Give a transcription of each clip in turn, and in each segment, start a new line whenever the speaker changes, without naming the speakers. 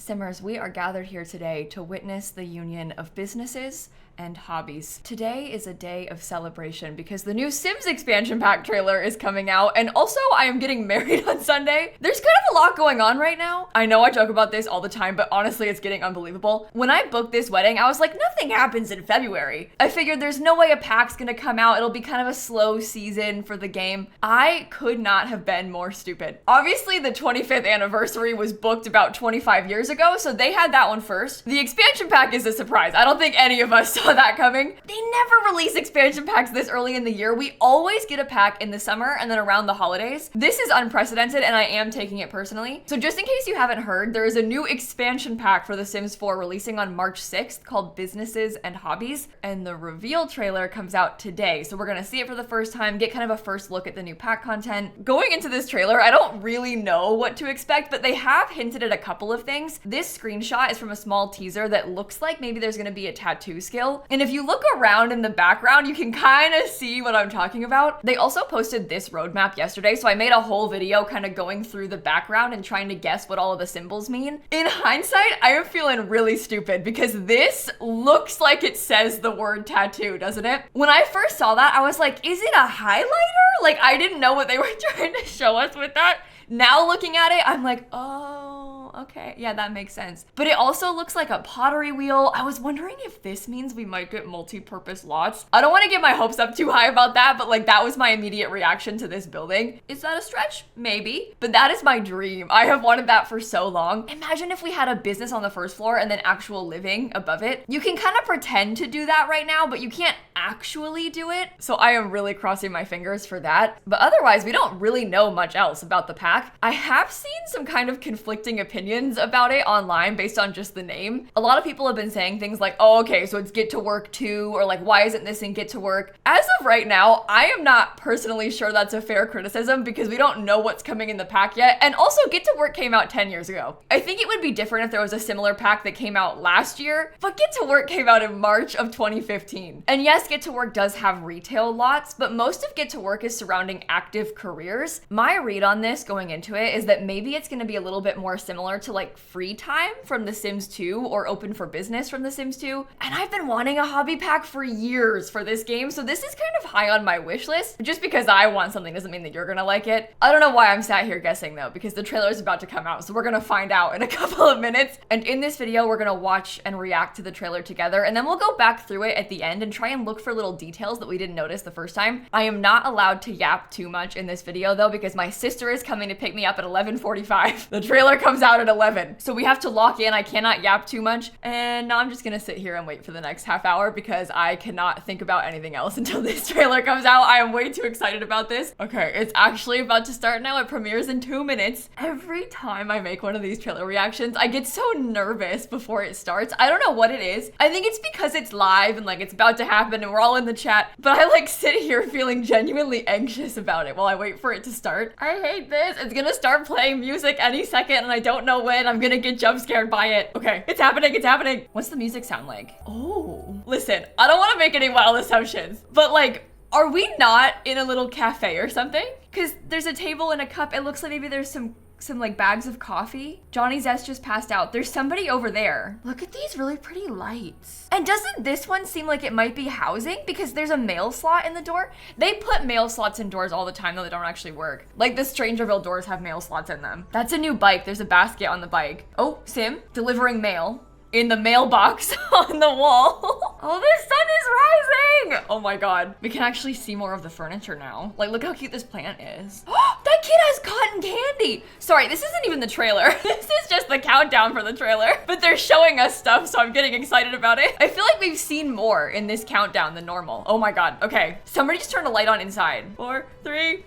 Simmers, we are gathered here today to witness the union of businesses and hobbies. Today is a day of celebration because the new Sims expansion pack trailer is coming out, and also I am getting married on Sunday. There's kind of a lot going on right now. I know I joke about this all the time, but honestly it's getting unbelievable. When I booked this wedding, I was like, nothing happens in February. I figured there's no way a pack's gonna come out. It'll be kind of a slow season for the game. I could not have been more stupid. Obviously the 25th anniversary was booked about 25 years ago, so they had that one first. The expansion pack is a surprise. I don't think any of us saw that coming. They never release expansion packs this early in the year. We always get a pack in the summer and then around the holidays. This is unprecedented and I am taking it personally. So just in case you haven't heard, there is a new expansion pack for The Sims 4 releasing on March 6th called Businesses and Hobbies, and the reveal trailer comes out today. So we're gonna see it for the first time, get kind of a first look at the new pack content. Going into this trailer, I don't really know what to expect, but they have hinted at a couple of things. This screenshot is from a small teaser that looks like maybe there's gonna be a tattoo skill. And if you look around in the background, you can kind of see what I'm talking about. They also posted this roadmap yesterday, so I made a whole video kind of going through the background and trying to guess what all of the symbols mean. In hindsight, I am feeling really stupid because this looks like it says the word tattoo, doesn't it? When I first saw that, I was like, is it a highlighter? Like, I didn't know what they were trying to show us with that. Now looking at it, I'm like, oh, okay, yeah, that makes sense. But it also looks like a pottery wheel. I was wondering if this means we might get multi-purpose lots. I don't want to get my hopes up too high about that, but like that was my immediate reaction to this building. Is that a stretch? Maybe, but that is my dream. I have wanted that for so long. Imagine if we had a business on the first floor and then actual living above it. You can kind of pretend to do that right now, but you can't actually do it. So I am really crossing my fingers for that. But otherwise, we don't really know much else about the pack. I have seen some kind of conflicting opinions about it online based on just the name. A lot of people have been saying things like, oh, okay, so it's Get to Work 2, or like, why isn't this in Get to Work? As of right now, I am not personally sure that's a fair criticism because we don't know what's coming in the pack yet. And also, Get to Work came out 10 years ago. I think it would be different if there was a similar pack that came out last year, but Get to Work came out in March of 2015. And yes, Get to Work does have retail lots, but most of Get to Work is surrounding active careers. My read on this going into it is that maybe it's going to be a little bit more similar to like Free Time from The Sims 2 or Open for Business from The Sims 2. And I've been wanting a hobby pack for years for this game, so this is kind of high on my wish list. Just because I want something doesn't mean that you're gonna like it. I don't know why I'm sat here guessing though, because the trailer is about to come out, so we're gonna find out in a couple of minutes. And in this video, we're gonna watch and react to the trailer together, and then we'll go back through it at the end and try and look for little details that we didn't notice the first time. I am not allowed to yap too much in this video though, because my sister is coming to pick me up at 11:45. The trailer comes out at 11, so we have to lock in. I cannot yap too much, and now I'm just gonna sit here and wait for the next half hour because I cannot think about anything else until this trailer comes out. I am way too excited about this. Okay, it's actually about to start now. It premieres in 2 minutes. Every time I make one of these trailer reactions, I get so nervous before it starts. I don't know what it is. I think it's because it's live and like it's about to happen and we're all in the chat, but I like sit here feeling genuinely anxious about it while I wait for it to start. I hate this. It's gonna start playing music any second and I don't know when. I'm gonna get jump scared by it. Okay, it's happening, it's happening. What's the music sound like? Oh, listen, I don't want to make any wild assumptions, but like, are we not in a little cafe or something? Because there's a table and a cup. It looks like maybe there's some like bags of coffee. Johnny Zest just passed out. There's somebody over there. Look at these really pretty lights. And doesn't this one seem like it might be housing because there's a mail slot in the door? They put mail slots in doors all the time though they don't actually work. Like the Strangerville doors have mail slots in them. That's a new bike. There's a basket on the bike. Oh, Sim, delivering mail in the mailbox on the wall. Oh, the sun is rising. Oh my God. We can actually see more of the furniture now. Like, look how cute this plant is. That kid has cotton candy. Sorry, this isn't even the trailer. This is just the countdown for the trailer. But they're showing us stuff, so I'm getting excited about it. I feel like we've seen more in this countdown than normal. Oh my God. Okay, somebody just turned a light on inside. 4, 3, 2,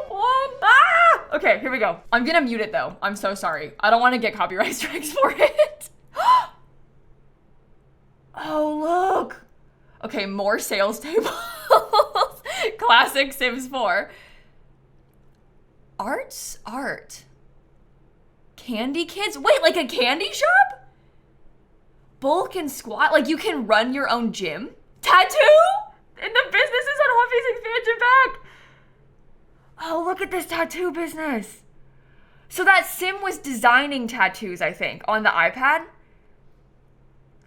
1. Ah! Okay, here we go. I'm gonna mute it though. I'm so sorry. I don't want to get copyright strikes for it. Oh, look. Okay, more sales tables. Classic Sims 4. Art's art. Candy kids? Wait, like a candy shop? Bulk and squat? Like you can run your own gym? Tattoo? In the businesses on Hobbies expansion pack. Oh, look at this tattoo business. So that sim was designing tattoos, I think, on the iPad.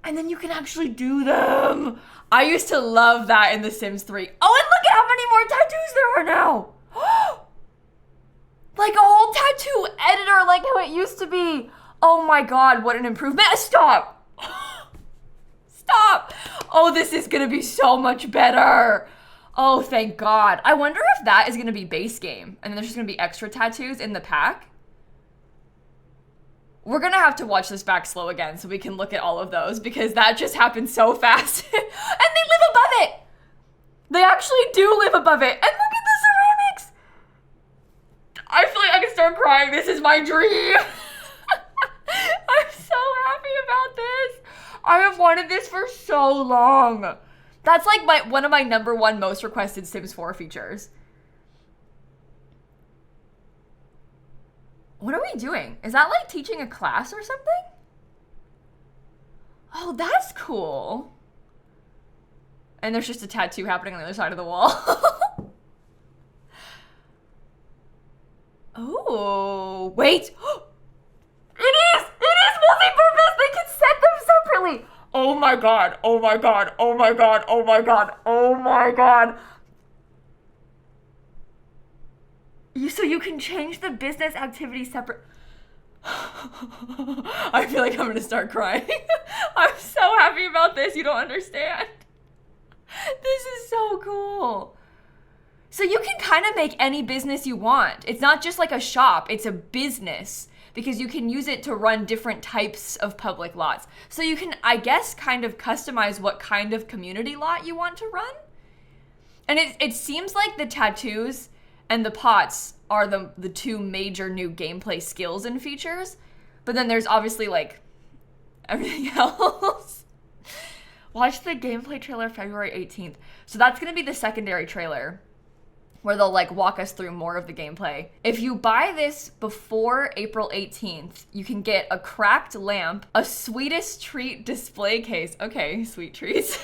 And then you can actually do them. I used to love that in The Sims 3. Oh, and look at how many more tattoos there are now. Like a whole tattoo editor like how it used to be. Oh my God, what an improvement. Stop. Stop. Oh, this is gonna be so much better. Oh, thank God. I wonder if that is gonna be base game and then there's just gonna be extra tattoos in the pack. We're gonna have to watch this back slow again so we can look at all of those because that just happened so fast. And they live above it. They actually do live above it. And look at the ceramics. I feel like I can start crying. This is my dream. I'm so happy about this. I have wanted this for so long. That's like one of my #1 most requested Sims 4 features. What are we doing? Is that like teaching a class or something? Oh, that's cool. And there's just a tattoo happening on the other side of the wall. Oh, wait. It is multi-purpose. They can set them separately. Oh my God. Oh my God. Oh my God. Oh my God. Oh my God. So you can change the business activity separate. I feel like I'm gonna start crying. I'm so happy about this. You don't understand. This is so cool. So you can kind of make any business you want. It's not just like a shop, it's a business because you can use it to run different types of public lots. So you can, I guess, kind of customize what kind of community lot you want to run. And it seems like the tattoos and the pots are the two major new gameplay skills and features. But then there's obviously like everything else. Watch the gameplay trailer February 18th. So that's gonna be the secondary trailer where they'll like walk us through more of the gameplay. If you buy this before April 18th, you can get a cracked lamp, a sweetest treat display case. Okay, sweet treats.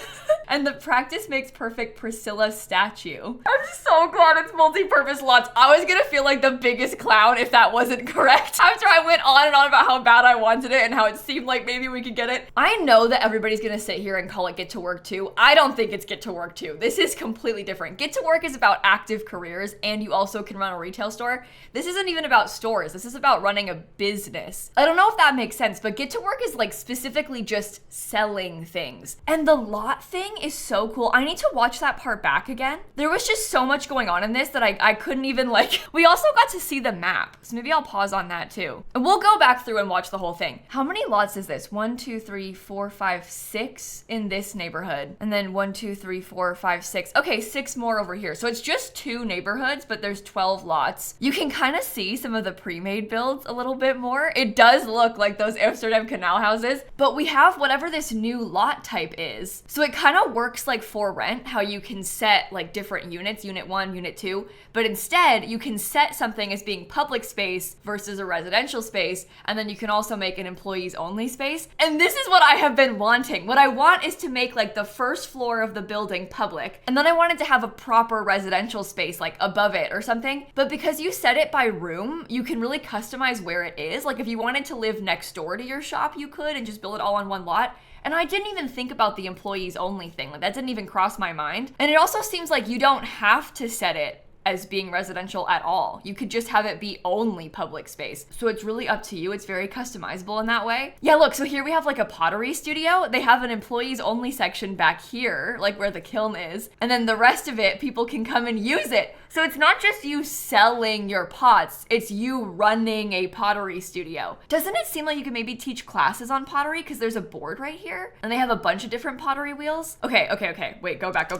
And the practice makes perfect Priscilla statue. I'm so glad it's multi-purpose lots. I was gonna feel like the biggest clown if that wasn't correct. After I went on and on about how bad I wanted it and how it seemed like maybe we could get it. I know that everybody's gonna sit here and call it Get to Work 2. I don't think it's Get to Work 2. This is completely different. Get to Work is about active careers and you also can run a retail store. This isn't even about stores. This is about running a business. I don't know if that makes sense, but Get to Work is like specifically just selling things. And the lot thing is so cool. I need to watch that part back again. There was just so much going on in this that I couldn't even like, we also got to see the map. So maybe I'll pause on that too. And we'll go back through and watch the whole thing. How many lots is this? 1, 2, 3, 4, 5, 6 in this neighborhood. And then 1, 2, 3, 4, 5, 6. Okay, 6 more over here. So it's just 2 neighborhoods, but there's 12 lots. You can kind of see some of the pre-made builds a little bit more. It does look like those Amsterdam canal houses, but we have whatever this new lot type is. So it kind of works like for rent, how you can set like different units, unit 1, unit 2, but instead you can set something as being public space versus a residential space, and then you can also make an employees only space. And this is what I have been wanting. What I want is to make like the first floor of the building public, and then I wanted to have a proper residential space like above it or something. But because you set it by room, you can really customize where it is. Like if you wanted to live next door to your shop, you could and just build it all on one lot. And I didn't even think about the employees only thing. Like that didn't even cross my mind. And it also seems like you don't have to set it as being residential at all. You could just have it be only public space. So it's really up to you. It's very customizable in that way. Yeah, look, so here we have like a pottery studio. They have an employees only section back here, like where the kiln is. And then the rest of it, people can come and use it. So it's not just you selling your pots, it's you running a pottery studio. Doesn't it seem like you could maybe teach classes on pottery? Because there's a board right here and they have a bunch of different pottery wheels. Okay. Wait, go back.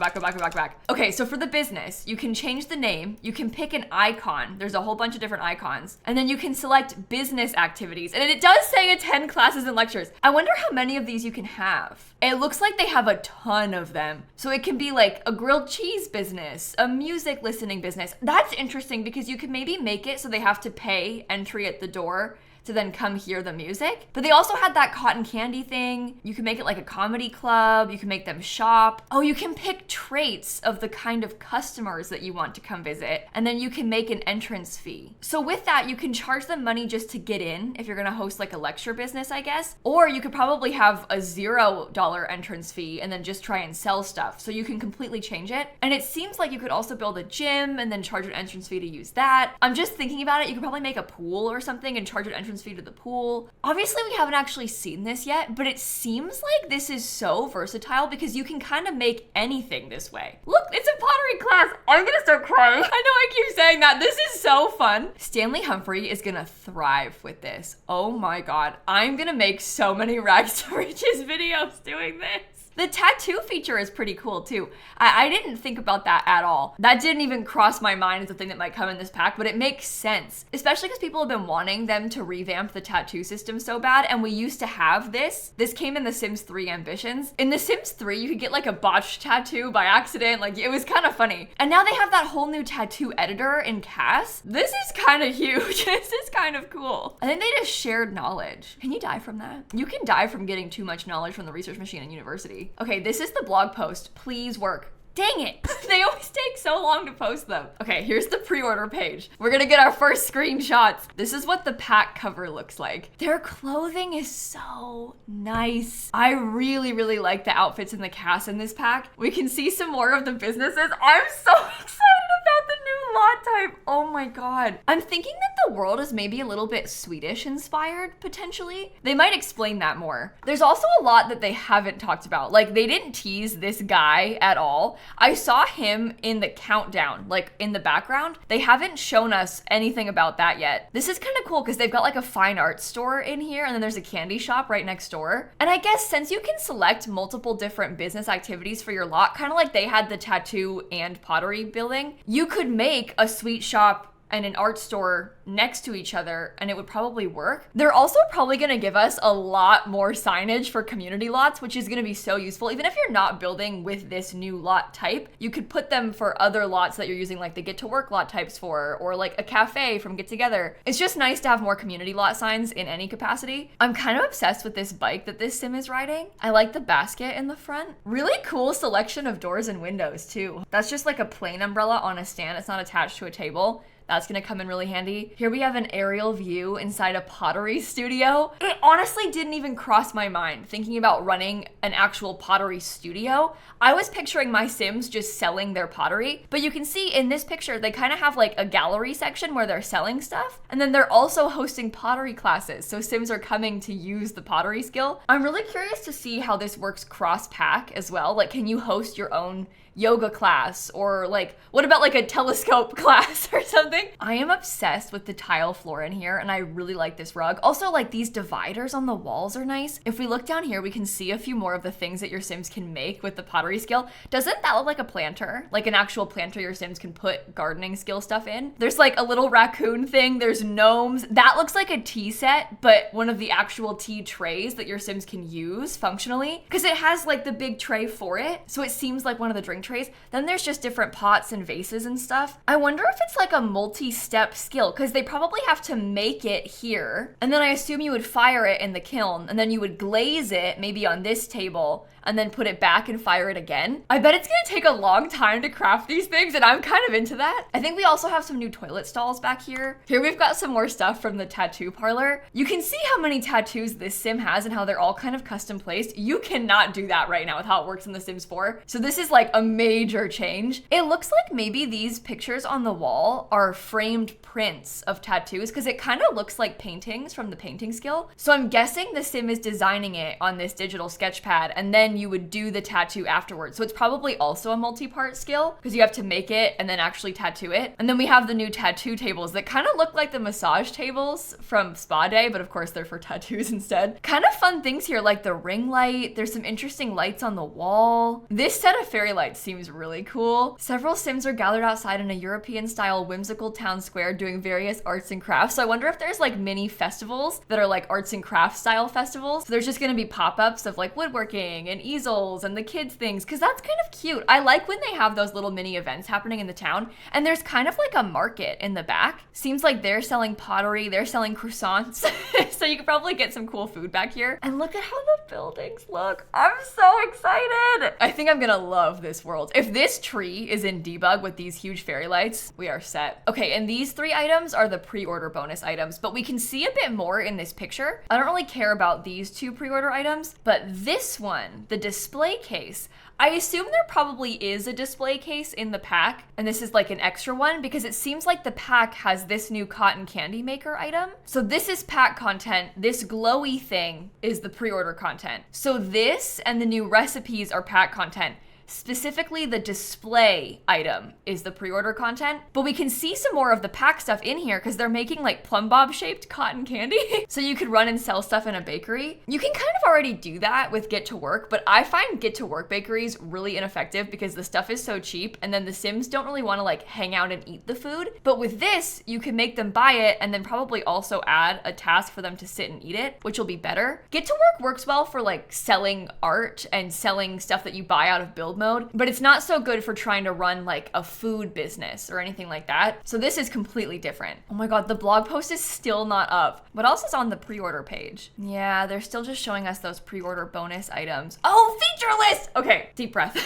Okay, so for the business, you can change the name. You can pick an icon. There's a whole bunch of different icons. And then you can select business activities. And it does say attend classes and lectures. I wonder how many of these you can have. It looks like they have a ton of them. So it can be like a grilled cheese business, a music listening business. That's interesting because you could maybe make it so they have to pay entry at the door to then come hear the music. But they also had that cotton candy thing. You can make it like a comedy club. You can make them shop. Oh, you can pick traits of the kind of customers that you want to come visit. And then you can make an entrance fee. So with that, you can charge them money just to get in if you're gonna host like a lecture business, I guess. Or you could probably have a $0 entrance fee and then just try and sell stuff. So you can completely change it. And it seems like you could also build a gym and then charge an entrance fee to use that. I'm just thinking about it. You could probably make a pool or something and charge an entrance fee to the pool. Obviously, we haven't actually seen this yet, but it seems like this is so versatile because you can kind of make anything this way. Look, it's a pottery class. I'm gonna start crying. I know I keep saying that. This is so fun. Stanley Humphrey is gonna thrive with this. Oh my God. I'm gonna make so many rags to riches videos doing this. The tattoo feature is pretty cool too. I didn't think about that at all. That didn't even cross my mind as a thing that might come in this pack, but it makes sense, especially because people have been wanting them to revamp the tattoo system so bad, and we used to have this. This came in The Sims 3 Ambitions. In The Sims 3, you could get like a botched tattoo by accident, like it was kind of funny. And now they have that whole new tattoo editor in CAS. This is kind of huge. This is kind of cool. I think they just shared knowledge. Can you die from that? You can die from getting too much knowledge from the research machine in university. Okay, this is the blog post. Please work. Dang it. They always take so long to post them. Okay, here's the pre-order page. We're gonna get our first screenshots. This is what the pack cover looks like. Their clothing is so nice. I really, really like the outfits in the cast in this pack. We can see some more of the businesses. I'm so excited about the new lot type. Oh my God. I'm thinking that the world is maybe a little bit Swedish inspired, potentially. They might explain that more. There's also a lot that they haven't talked about. Like, they didn't tease this guy at all. I saw him in the countdown, like in the background. They haven't shown us anything about that yet. This is kind of cool because they've got like a fine art store in here, and then there's a candy shop right next door. And I guess since you can select multiple different business activities for your lot, kind of like they had the tattoo and pottery building, you could make a sweet shop and an art store next to each other, and it would probably work. They're also probably gonna give us a lot more signage for community lots, which is gonna be so useful. Even if you're not building with this new lot type, you could put them for other lots that you're using like the get to work lot types for, or like a cafe from Get Together. It's just nice to have more community lot signs in any capacity. I'm kind of obsessed with this bike that this sim is riding. I like the basket in the front. Really cool selection of doors and windows too. That's just like a plain umbrella on a stand. It's not attached to a table. That's gonna come in really handy. Here we have an aerial view inside a pottery studio. It honestly didn't even cross my mind thinking about running an actual pottery studio. I was picturing my Sims just selling their pottery, but you can see in this picture, they kind of have like a gallery section where they're selling stuff. And then they're also hosting pottery classes. So Sims are coming to use the pottery skill. I'm really curious to see how this works cross-pack as well. Like, can you host your own yoga class, or like, what about like a telescope class or something? I am obsessed with the tile floor in here, and I really like this rug. Also, like, these dividers on the walls are nice. If we look down here, we can see a few more of the things that your Sims can make with the pottery skill. Doesn't that look like a planter? Like an actual planter your Sims can put gardening skill stuff in? There's like a little raccoon thing. There's gnomes. That looks like a tea set, but one of the actual tea trays that your Sims can use functionally, because it has like the big tray for it. So it seems like one of the drink trays. Then there's just different pots and vases and stuff. I wonder if it's like a multi-step skill, because they probably have to make it here, and then I assume you would fire it in the kiln, and then you would glaze it maybe on this table, and then put it back and fire it again. I bet it's gonna take a long time to craft these things, and I'm kind of into that. I think we also have some new toilet stalls back here. Here we've got some more stuff from the tattoo parlor. You can see how many tattoos this sim has and how they're all kind of custom placed. You cannot do that right now with how it works in The Sims 4. So this is like a major change. It looks like maybe these pictures on the wall are framed prints of tattoos, because it kind of looks like paintings from the painting skill. So I'm guessing the sim is designing it on this digital sketch pad, and then you would do the tattoo afterwards. So it's probably also a multi-part skill, because you have to make it and then actually tattoo it. And then we have the new tattoo tables that kind of look like the massage tables from Spa Day, but of course they're for tattoos instead. Kind of fun things here, like the ring light. There's some interesting lights on the wall. This set of fairy lights seems really cool. Several Sims are gathered outside in a European style whimsical local town square doing various arts and crafts. So I wonder if there's like mini festivals that are like arts and crafts style festivals. So there's just gonna be pop-ups of like woodworking and easels and the kids things, because that's kind of cute. I like when they have those little mini events happening in the town, and there's kind of like a market in the back. Seems like they're selling pottery, they're selling croissants. So you could probably get some cool food back here. And look at how the buildings look. I'm so excited. I think I'm gonna love this world. If this tree is in debug with these huge fairy lights, we are set. Okay, and these 3 items are the pre-order bonus items, but we can see a bit more in this picture. I don't really care about these 2 pre-order items, but this one, the display case, I assume there probably is a display case in the pack, and this is like an extra one because it seems like the pack has this new cotton candy maker item. So this is pack content. This glowy thing is the pre-order content. So this and the new recipes are pack content. Specifically, the display item is the pre-order content, but we can see some more of the pack stuff in here because they're making like plumb bob shaped cotton candy. So you could run and sell stuff in a bakery. You can kind of already do that with Get to Work, but I find Get to Work bakeries really ineffective because the stuff is so cheap and then the Sims don't really want to like hang out and eat the food. But with this, you can make them buy it and then probably also add a task for them to sit and eat it, which will be better. Get to Work works well for like selling art and selling stuff that you buy out of build mode, but it's not so good for trying to run like a food business or anything like that. So this is completely different. Oh my God, the blog post is still not up. What else is on the pre-order page? Yeah, they're still just showing us those pre-order bonus items. Oh, feature list! Okay, deep breath.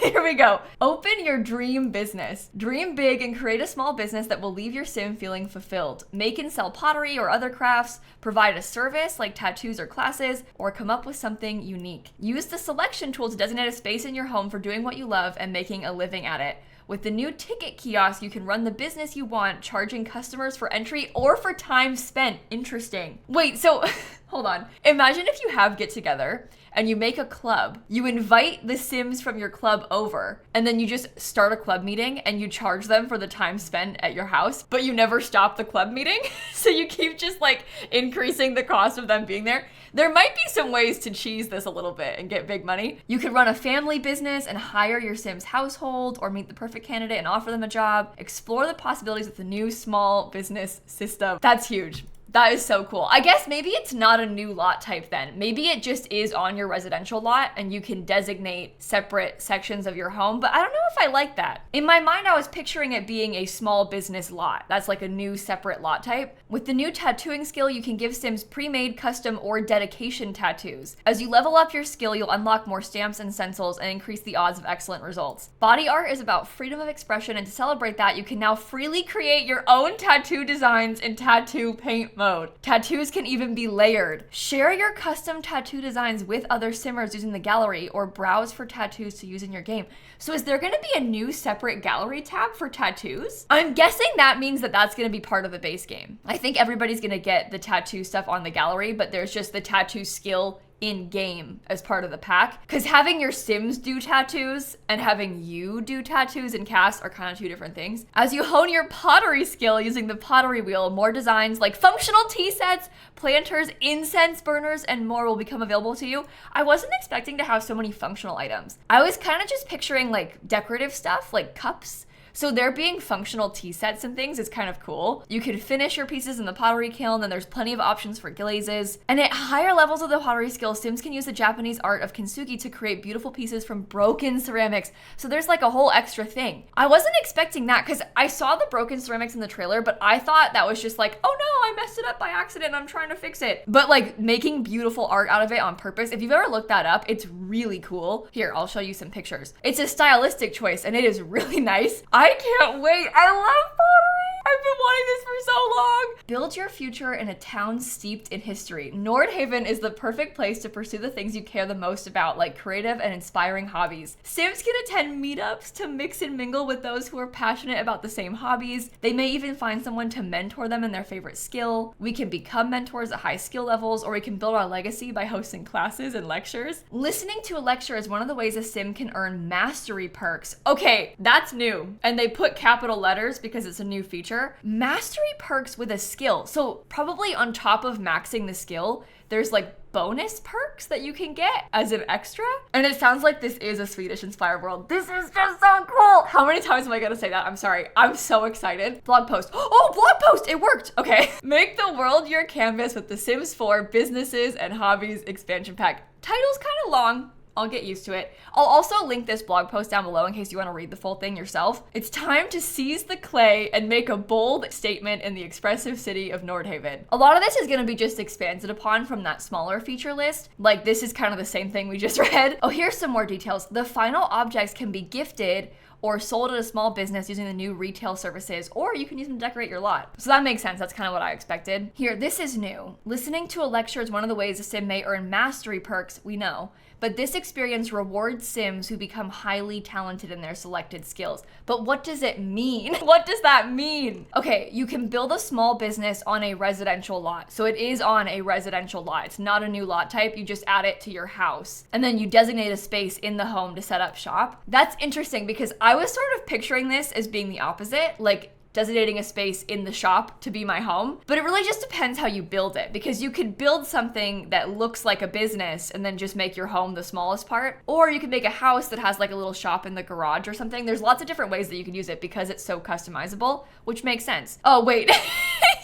Here we go. Open your dream business. Dream big and create a small business that will leave your sim feeling fulfilled. Make and sell pottery or other crafts, provide a service like tattoos or classes, or come up with something unique. Use the selection tool to designate a space in your home for doing what you love and making a living at it. With the new ticket kiosk, you can run the business you want, charging customers for entry or for time spent. Interesting. Wait, so hold on. Imagine if you have Get Together and you make a club. You invite the Sims from your club over, and then you just start a club meeting and you charge them for the time spent at your house, but you never stop the club meeting. So you keep just like increasing the cost of them being there. There might be some ways to cheese this a little bit and get big money. You could run a family business and hire your Sims household, or meet the perfect candidate and offer them a job. Explore the possibilities with the new small business system. That's huge. That is so cool. I guess maybe it's not a new lot type then. Maybe it just is on your residential lot and you can designate separate sections of your home, but I don't know if I like that. In my mind, I was picturing it being a small business lot. That's like a new separate lot type. With the new tattooing skill, you can give Sims pre-made, custom, or dedication tattoos. As you level up your skill, you'll unlock more stamps and stencils and increase the odds of excellent results. Body art is about freedom of expression, and to celebrate that, you can now freely create your own tattoo designs in tattoo paint mode. Tattoos can even be layered. Share your custom tattoo designs with other Simmers using the gallery, or browse for tattoos to use in your game. So is there gonna be a new separate gallery tab for tattoos? I'm guessing that means that that's gonna be part of the base game. I think everybody's gonna get the tattoo stuff on the gallery, but there's just the tattoo skill in-game as part of the pack. Because having your Sims do tattoos and having you do tattoos in cast are kind of 2 different things. As you hone your pottery skill using the pottery wheel, more designs like functional tea sets, planters, incense burners, and more will become available to you. I wasn't expecting to have so many functional items. I was kind of just picturing like decorative stuff like cups. So there being functional tea sets and things is kind of cool. You can finish your pieces in the pottery kiln, and there's plenty of options for glazes. And at higher levels of the pottery skill, Sims can use the Japanese art of kintsugi to create beautiful pieces from broken ceramics. So there's like a whole extra thing. I wasn't expecting that because I saw the broken ceramics in the trailer, but I thought that was just like, oh no, I messed it up by accident and I'm trying to fix it. But like making beautiful art out of it on purpose, if you've ever looked that up, it's really cool. Here, I'll show you some pictures. It's a stylistic choice and it is really nice. I can't wait. I love pottery. I've been wanting this for so long. Build your future in a town steeped in history. Nordhaven is the perfect place to pursue the things you care the most about, like creative and inspiring hobbies. Sims can attend meetups to mix and mingle with those who are passionate about the same hobbies. They may even find someone to mentor them in their favorite skill. We can become mentors at high skill levels, or we can build our legacy by hosting classes and lectures. Listening to a lecture is one of the ways a Sim can earn mastery perks. Okay, that's new. And they put capital letters because it's a new feature. Mastery perks with a skill. So probably on top of maxing the skill, there's like bonus perks that you can get as an extra. And it sounds like this is a Swedish inspired world. This is just so cool. How many times am I gonna say that? I'm sorry. I'm so excited. Blog post. Oh, blog post. It worked. Okay. Make the world your canvas with the Sims 4 Businesses and Hobbies expansion pack. Title's kind of long. I'll get used to it. I'll also link this blog post down below in case you want to read the full thing yourself. It's time to seize the clay and make a bold statement in the expressive city of Nordhaven. A lot of this is going to be just expanded upon from that smaller feature list. Like, this is kind of the same thing we just read. Oh, here's some more details. The final objects can be gifted or sold at a small business using the new retail services, or you can use them to decorate your lot. So that makes sense. That's kind of what I expected. Here, this is new. Listening to a lecture is one of the ways a sim may earn mastery perks, we know. But this experience rewards Sims who become highly talented in their selected skills. But what does it mean? What does that mean? Okay, you can build a small business on a residential lot. So it is on a residential lot. It's not a new lot type. You just add it to your house. And then you designate a space in the home to set up shop. That's interesting because I was sort of picturing this as being the opposite. Like, designating a space in the shop to be my home. But it really just depends how you build it, because you could build something that looks like a business and then just make your home the smallest part. Or you could make a house that has like a little shop in the garage or something. There's lots of different ways that you can use it because it's so customizable, which makes sense. Oh, wait,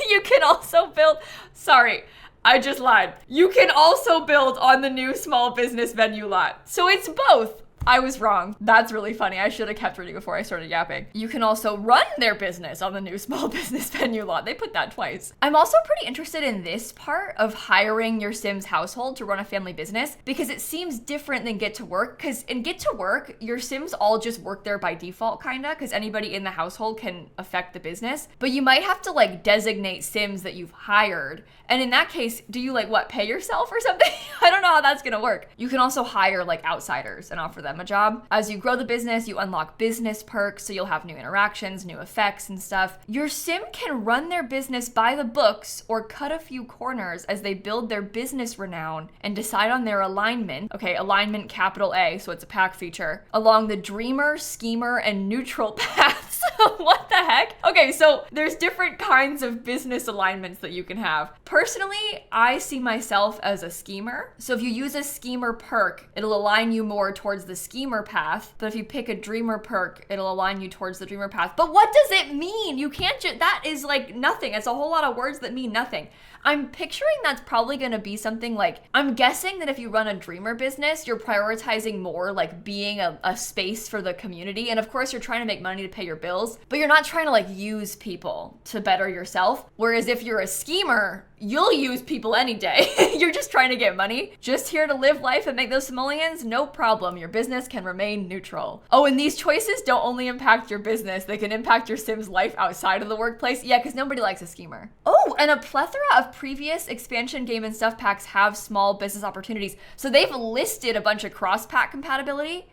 you can also build, sorry, I just lied. You can also build on the new small business venue lot. So it's both. I was wrong. That's really funny. I should have kept reading before I started yapping. You can also run their business on the new small business venue lot. They put that twice. I'm also pretty interested in this part of hiring your Sims household to run a family business because it seems different than Get to Work. Because in Get to Work, your Sims all just work there by default, kinda, because anybody in the household can affect the business. But you might have to like designate Sims that you've hired. And in that case, do you like what, pay yourself or something? I don't know how that's gonna work. You can also hire like outsiders and offer them a job. As you grow the business, you unlock business perks, so you'll have new interactions, new effects and stuff. Your Sim can run their business by the books or cut a few corners as they build their business renown and decide on their alignment. Okay, alignment capital A, so it's a pack feature, along the dreamer, schemer, and neutral paths. What the heck? Okay, so there's different kinds of business alignments that you can have. Personally, I see myself as a schemer. So if you use a schemer perk, it'll align you more towards the schemer path. But if you pick a dreamer perk, it'll align you towards the dreamer path. But what does it mean? You can't just, that is like nothing. It's a whole lot of words that mean nothing. I'm picturing that's probably gonna be something like, I'm guessing that if you run a dreamer business, you're prioritizing more like being a space for the community. And of course you're trying to make money to pay your bills, but you're not trying to like use people to better yourself. Whereas if you're a schemer, you'll use people any day. You're just trying to get money. Just here to live life and make those simoleons? No problem. Your business can remain neutral. Oh, and these choices don't only impact your business, they can impact your Sim's life outside of the workplace. Yeah, because nobody likes a schemer. Oh, and a plethora of previous expansion game and stuff packs have small business opportunities. So they've listed a bunch of cross-pack compatibility.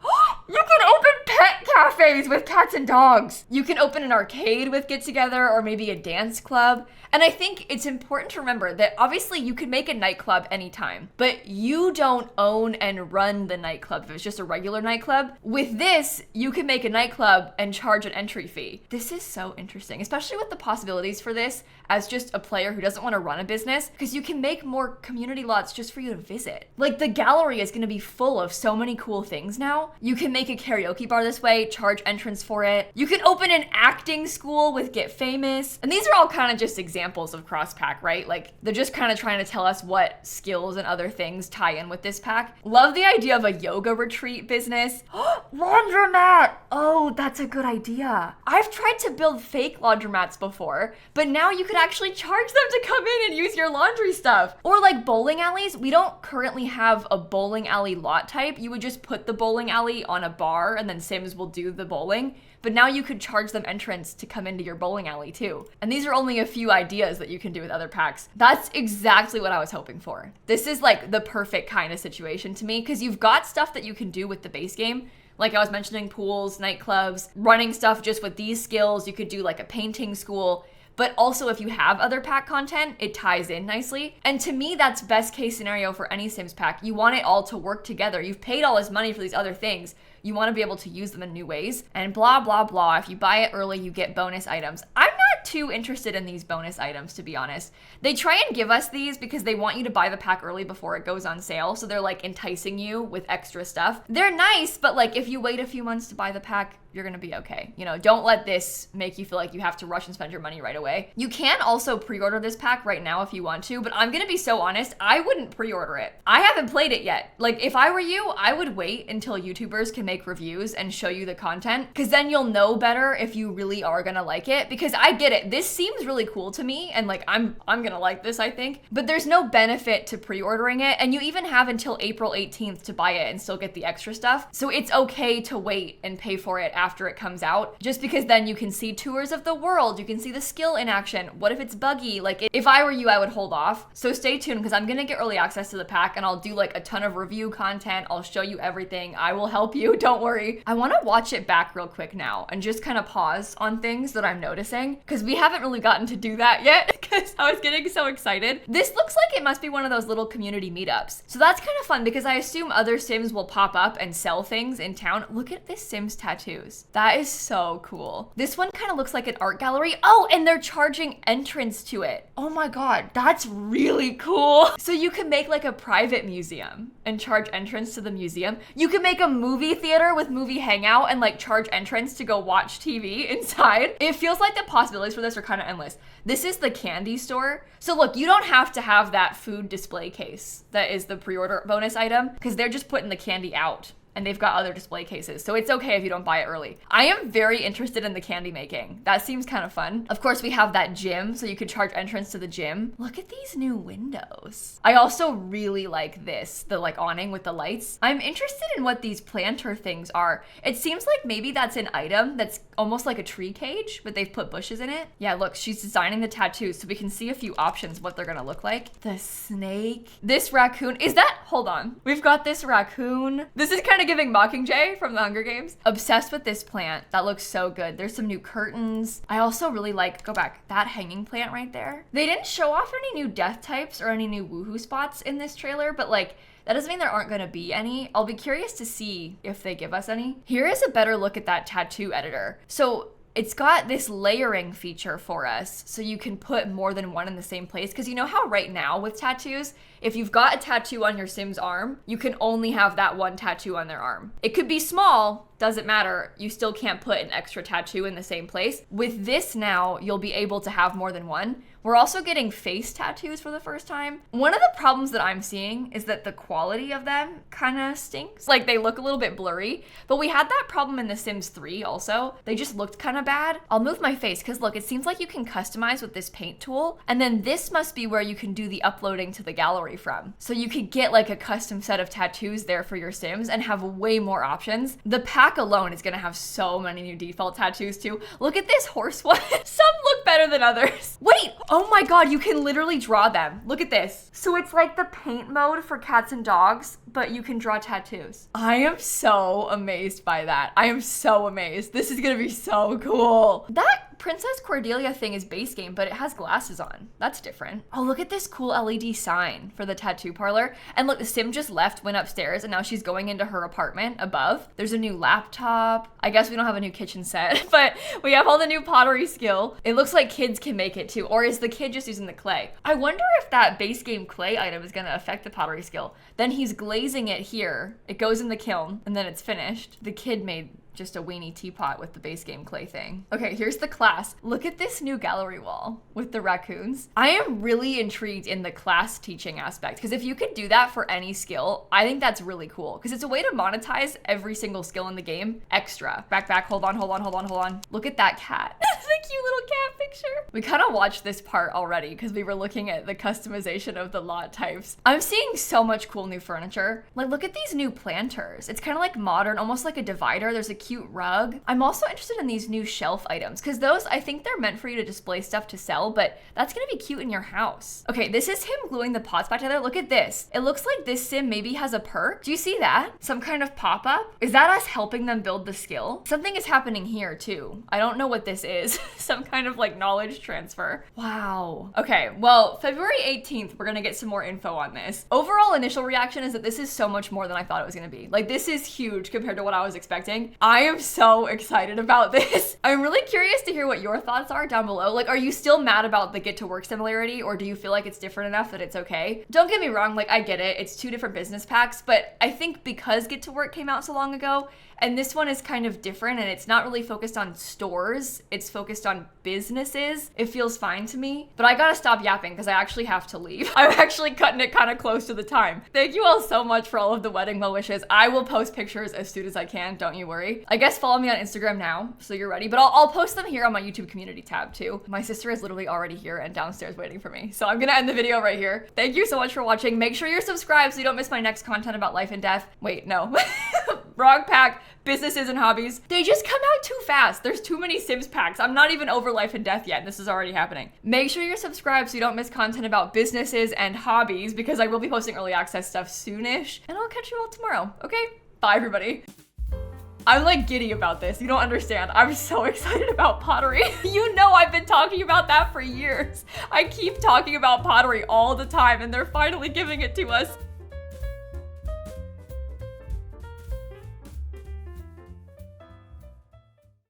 You can open pet cafes with cats and dogs. You can open an arcade with Get Together or maybe a dance club. And I think it's important to remember that obviously you can make a nightclub anytime, but you don't own and run the nightclub if it's just a regular nightclub. With this, you can make a nightclub and charge an entry fee. This is so interesting, especially with the possibilities for this as just a player who doesn't want to run a business, because you can make more community lots just for you to visit. Like the gallery is going to be full of so many cool things now. You can make a karaoke bar this way, charge entrance for it. You can open an acting school with Get Famous. And these are all kind of just examples of cross pack, right? Like they're just kind of trying to tell us what skills and other things tie in with this pack. Love the idea of a yoga retreat business. Laundromat! Oh, that's a good idea. I've tried to build fake laundromats before, but now you could actually charge them to come in and use your laundry stuff. Or like bowling alleys. We don't currently have a bowling alley lot type. You would just put the bowling alley on a bar and then Sims will do the bowling. But now you could charge them entrance to come into your bowling alley too. And these are only a few ideas that you can do with other packs. That's exactly what I was hoping for. This is like the perfect kind of situation to me, because you've got stuff that you can do with the base game. Like I was mentioning, pools, nightclubs, running stuff just with these skills. You could do like a painting school. But also if you have other pack content, it ties in nicely. And to me, that's best case scenario for any Sims pack. You want it all to work together. You've paid all this money for these other things. You want to be able to use them in new ways and blah, blah, blah. If you buy it early, you get bonus items. I'm not too interested in these bonus items, to be honest. They try and give us these because they want you to buy the pack early before it goes on sale. So they're like enticing you with extra stuff. They're nice, but like if you wait a few months to buy the pack, you're gonna be okay. You know, don't let this make you feel like you have to rush and spend your money right away. You can also pre-order this pack right now if you want to, but I'm gonna be so honest, I wouldn't pre-order it. I haven't played it yet. Like if I were you, I would wait until YouTubers can make reviews and show you the content, because then you'll know better if you really are gonna like it. Because I get it, this seems really cool to me, and like I'm gonna like this, I think, but there's no benefit to pre-ordering it, and you even have until April 18th to buy it and still get the extra stuff. So it's okay to wait and pay for it after it comes out, just because then you can see tours of the world, you can see the skill in action. What if it's buggy? Like if I were you, I would hold off. So stay tuned, because I'm gonna get early access to the pack and I'll do like a ton of review content. I'll show you everything. I will help you, don't worry. I wanna watch it back real quick now and just kind of pause on things that I'm noticing, because we haven't really gotten to do that yet because I was getting so excited. This looks like it must be one of those little community meetups. So that's kind of fun, because I assume other Sims will pop up and sell things in town. Look at this Sims tattoos. That is so cool. This one kind of looks like an art gallery. Oh, and they're charging entrance to it. Oh my God, that's really cool. So you can make like a private museum and charge entrance to the museum. You can make a movie theater with movie hangout and like charge entrance to go watch TV inside. It feels like the possibilities for this are kind of endless. This is the candy store. So look, you don't have to have that food display case that is the pre-order bonus item, because they're just putting the candy out. And they've got other display cases, so it's okay if you don't buy it early. I am very interested in the candy making. That seems kind of fun. Of course, we have that gym, so you could charge entrance to the gym. Look at these new windows. I also really like this, the like awning with the lights. I'm interested in what these planter things are. It seems like maybe that's an item that's almost like a tree cage, but they've put bushes in it. Yeah, look, she's designing the tattoos, so we can see a few options of what they're gonna look like. The snake. This raccoon, is that, hold on. We've got this raccoon. This is kind of giving Mockingjay from the Hunger Games. Obsessed with this plant. That looks so good. There's some new curtains. I also really like, go back, that hanging plant right there. They didn't show off any new death types or any new woohoo spots in this trailer, but like, that doesn't mean there aren't gonna be any. I'll be curious to see if they give us any. Here is a better look at that tattoo editor. So it's got this layering feature for us, so you can put more than one in the same place. Because you know how right now with tattoos, if you've got a tattoo on your Sim's arm, you can only have that one tattoo on their arm. It could be small, doesn't matter. You still can't put an extra tattoo in the same place. With this now, you'll be able to have more than one. We're also getting face tattoos for the first time. One of the problems that I'm seeing is that the quality of them kind of stinks. Like they look a little bit blurry, but we had that problem in The Sims 3 also. They just looked kind of bad. I'll move my face because look, it seems like you can customize with this paint tool, and then this must be where you can do the uploading to the gallery from. So you could get like a custom set of tattoos there for your Sims and have way more options. The pack alone is gonna have so many new default tattoos too. Look at this horse one. Some look better than others. Wait, oh my God, you can literally draw them. Look at this. So it's like the paint mode for cats and dogs, but you can draw tattoos. I am so amazed by that. I am so amazed. This is gonna be so cool. That Princess Cordelia thing is base game, but it has glasses on. That's different. Oh, look at this cool LED sign for the tattoo parlor. And look, the Sim just left, went upstairs, and now she's going into her apartment above. There's a new laptop. I guess we don't have a new kitchen set, but we have all the new pottery skill. It looks like kids can make it too, or is the kid just using the clay? I wonder if that base game clay item is gonna affect the pottery skill. Then he's glazing it here. It goes in the kiln, and then it's finished. The kid made just a weenie teapot with the base game clay thing. Okay, here's the class. Look at this new gallery wall with the raccoons. I am really intrigued in the class teaching aspect, because if you could do that for any skill, I think that's really cool, because it's a way to monetize every single skill in the game extra. Back, hold on. Look at that cat. That's a cute little cat picture. We kind of watched this part already because we were looking at the customization of the lot types. I'm seeing so much cool new furniture. Like, look at these new planters. It's kind of like modern, almost like a divider. There's a cute rug. I'm also interested in these new shelf items, because those, I think they're meant for you to display stuff to sell, but that's gonna be cute in your house. Okay, this is him gluing the pots back together. Look at this. It looks like this Sim maybe has a perk. Do you see that? Some kind of pop-up? Is that us helping them build the skill? Something is happening here too. I don't know what this is. Some kind of like knowledge transfer. Wow. Okay, well, February 18th, we're gonna get some more info on this. Overall initial reaction is that this is so much more than I thought it was gonna be. Like, this is huge compared to what I was expecting. I am so excited about this. I'm really curious to hear what your thoughts are down below. Like, are you still mad about the get to work similarity, or do you feel like it's different enough that it's okay? Don't get me wrong, like I get it. It's two different business packs, but I think because get to work came out so long ago, and this one is kind of different and it's not really focused on stores, it's focused on businesses, it feels fine to me. But I gotta stop yapping because I actually have to leave. I'm actually cutting it kind of close to the time. Thank you all so much for all of the wedding well wishes. I will post pictures as soon as I can, don't you worry. I guess follow me on Instagram now so you're ready, but I'll post them here on my YouTube community tab too. My sister is literally already here and downstairs waiting for me. So I'm gonna end the video right here. Thank you so much for watching. Make sure you're subscribed so you don't miss my next content about life and death. Wait, no. Wrong pack. Businesses and hobbies. They just come out too fast. There's too many Sims packs. I'm not even over life and death yet, and this is already happening. Make sure you're subscribed so you don't miss content about businesses and hobbies, because I will be posting early access stuff soonish, and I'll catch you all tomorrow, okay? Bye, everybody. I'm like giddy about this. You don't understand. I'm so excited about pottery. You know I've been talking about that for years. I keep talking about pottery all the time, and they're finally giving it to us.